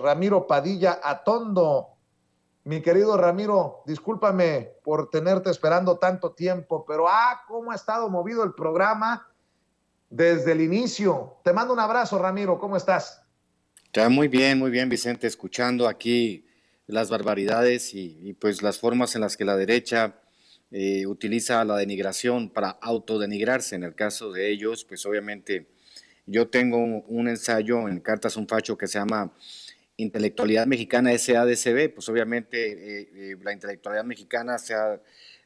Ramiro Padilla Atondo. Mi querido Ramiro, discúlpame por tenerte esperando tanto tiempo, pero cómo ha estado movido el programa desde el inicio. Te mando un abrazo, Ramiro, ¿cómo estás? Está muy bien, Vicente, escuchando aquí las barbaridades y pues las formas en las que la derecha utiliza la denigración para autodenigrarse. En el caso de ellos, pues obviamente yo tengo un ensayo en Cartas a un Facho que se llama Intelectualidad Mexicana SADCB. Pues obviamente la intelectualidad mexicana se ha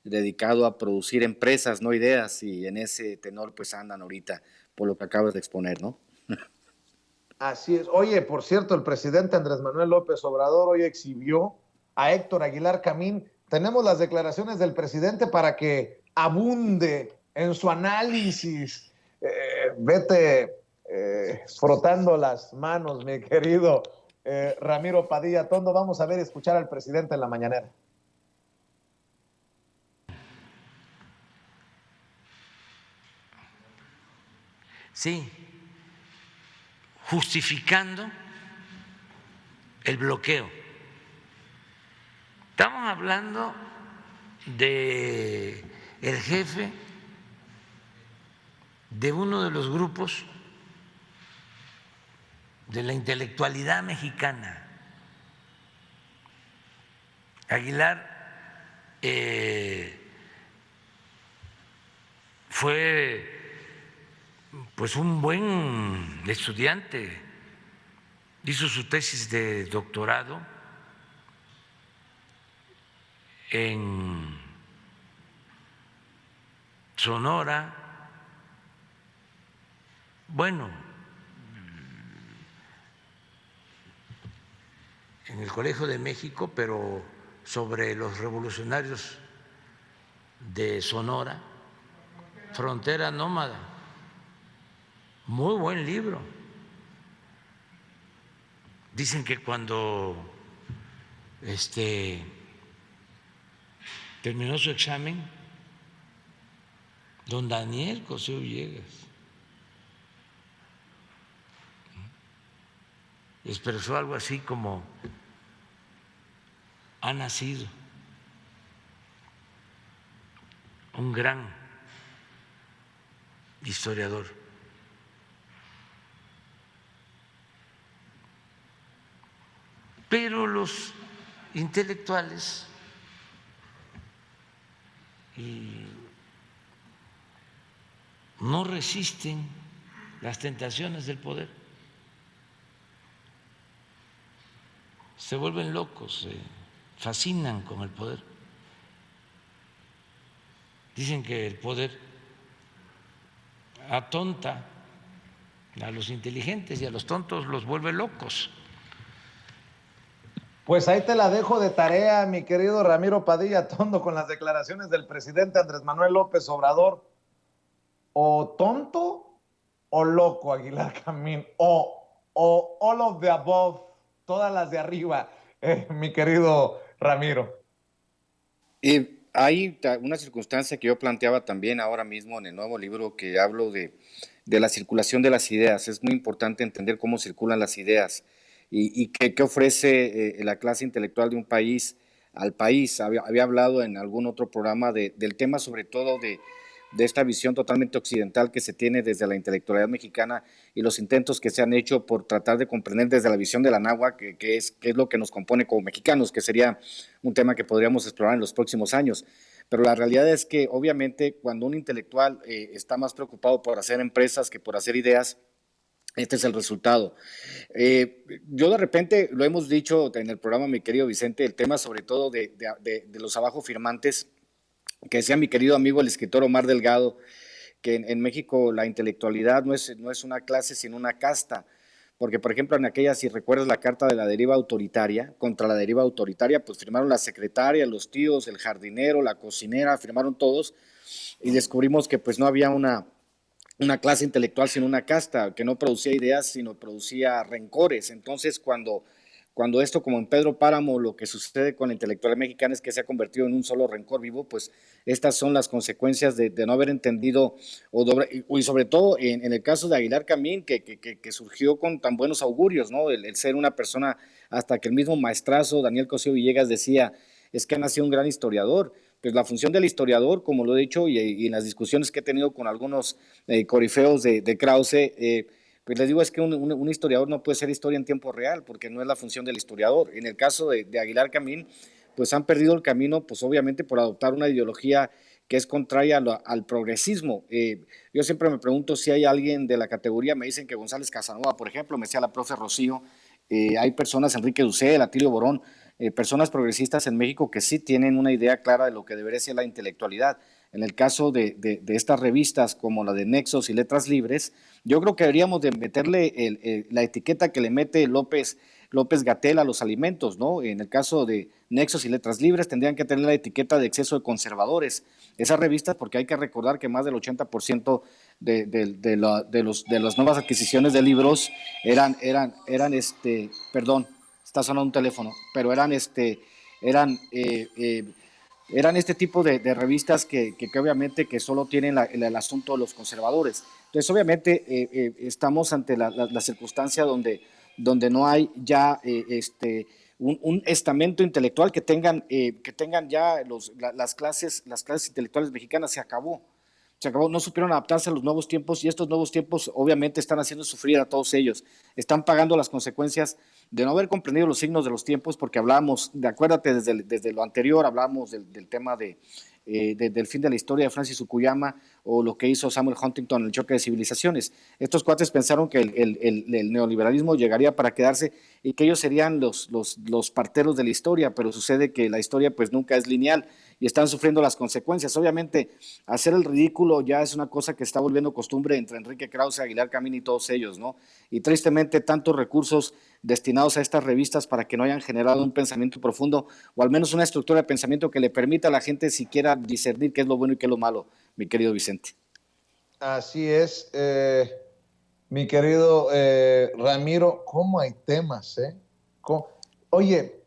dedicado a producir empresas, no ideas, y en ese tenor pues andan ahorita por lo que acabas de exponer, ¿no? Así es. Oye, por cierto, el presidente Andrés Manuel López Obrador hoy exhibió a Héctor Aguilar Camín. Tenemos las declaraciones del presidente para que abunde en su análisis. Vete frotando las manos, mi querido Ramiro Padilla Tondo. Vamos a ver, escuchar al presidente en la mañanera. Sí, justificando el bloqueo. Estamos hablando de el jefe de uno de los grupos de la intelectualidad mexicana. Aguilar fue pues un buen estudiante, hizo su tesis de doctorado en Sonora. Bueno, en el Colegio de México, pero sobre los revolucionarios de Sonora, Frontera Nómada. Muy buen libro. Dicen que cuando terminó su examen, don Daniel Cosío Villegas expresó algo así como: ha nacido un gran historiador. Pero los intelectuales no resisten las tentaciones del poder, se vuelven locos, se fascinan con el poder. Dicen que el poder atonta a los inteligentes y a los tontos los vuelve locos. Pues ahí te la dejo de tarea, mi querido Ramiro Padilla Tondo, con las declaraciones del presidente Andrés Manuel López Obrador. O tonto o loco, Aguilar Camín, o all of the above, todas las de arriba, mi querido Ramiro. Hay una circunstancia que yo planteaba también ahora mismo en el nuevo libro que hablo de la circulación de las ideas. Es muy importante entender cómo circulan las ideas y qué ofrece la clase intelectual de un país al país. Había hablado en algún otro programa del tema sobre todo de esta visión totalmente occidental que se tiene desde la intelectualidad mexicana y los intentos que se han hecho por tratar de comprender desde la visión de la náhuatl qué es lo que nos compone como mexicanos, que sería un tema que podríamos explorar en los próximos años. Pero la realidad es que obviamente cuando un intelectual está más preocupado por hacer empresas que por hacer ideas, este es el resultado. Yo de repente, lo hemos dicho en el programa, mi querido Vicente, el tema sobre todo de los abajo firmantes, que decía mi querido amigo el escritor Omar Delgado, que en México la intelectualidad no es una clase, sino una casta. Porque, por ejemplo, en aquella, si recuerdas la carta de la deriva autoritaria, contra la deriva autoritaria, pues firmaron la secretaria, los tíos, el jardinero, la cocinera, firmaron todos y descubrimos que pues no había una clase intelectual sino una casta, que no producía ideas, sino producía rencores. Entonces, cuando esto, como en Pedro Páramo, lo que sucede con la intelectualidad mexicana es que se ha convertido en un solo rencor vivo, pues estas son las consecuencias de no haber entendido, y sobre todo en el caso de Aguilar Camín, que surgió con tan buenos augurios, ¿no? El ser una persona, hasta que el mismo maestrazo Daniel Cosío Villegas decía, es que ha nacido un gran historiador. Pues la función del historiador, como lo he dicho, y en las discusiones que he tenido con algunos corifeos de Krause, pues les digo, es que un historiador no puede ser historia en tiempo real, porque no es la función del historiador. En el caso de Aguilar Camín, pues han perdido el camino, pues obviamente por adoptar una ideología que es contraria al progresismo. Yo siempre me pregunto si hay alguien de la categoría, me dicen que González Casanova, por ejemplo, me decía la profe Rocío, hay personas, Enrique Dussel, Atilio Borón, personas progresistas en México que sí tienen una idea clara de lo que debería ser la intelectualidad. En el caso de estas revistas como la de Nexos y Letras Libres, yo creo que deberíamos de meterle la etiqueta que le mete López-Gatell a los alimentos, ¿no? En el caso de Nexos y Letras Libres tendrían que tener la etiqueta de exceso de conservadores. Esas revistas, porque hay que recordar que más del 80% de las nuevas adquisiciones de libros perdón, está sonando un teléfono, pero eran eran este tipo de revistas que obviamente que solo tienen el asunto de los conservadores. Entonces, obviamente, estamos ante la circunstancia donde no hay ya un estamento intelectual que tengan ya las clases intelectuales mexicanas. Se acabó, no supieron adaptarse a los nuevos tiempos y estos nuevos tiempos obviamente están haciendo sufrir a todos ellos. Están pagando las consecuencias de no haber comprendido los signos de los tiempos, porque hablábamos, acuérdate, desde lo anterior hablábamos del tema del fin de la historia de Francis Fukuyama o lo que hizo Samuel Huntington en el choque de civilizaciones. Estos cuates pensaron que el neoliberalismo llegaría para quedarse y que ellos serían los parteros de la historia, pero sucede que la historia pues nunca es lineal y están sufriendo las consecuencias. Obviamente, hacer el ridículo ya es una cosa que está volviendo costumbre entre Enrique Krause, Aguilar Camín y todos ellos, ¿no? Y tristemente, tantos recursos destinados a estas revistas para que no hayan generado un pensamiento profundo o al menos una estructura de pensamiento que le permita a la gente siquiera discernir qué es lo bueno y qué es lo malo, mi querido Vicente. Así es, mi querido Ramiro, ¿cómo hay temas, eh? ¿Cómo? Oye,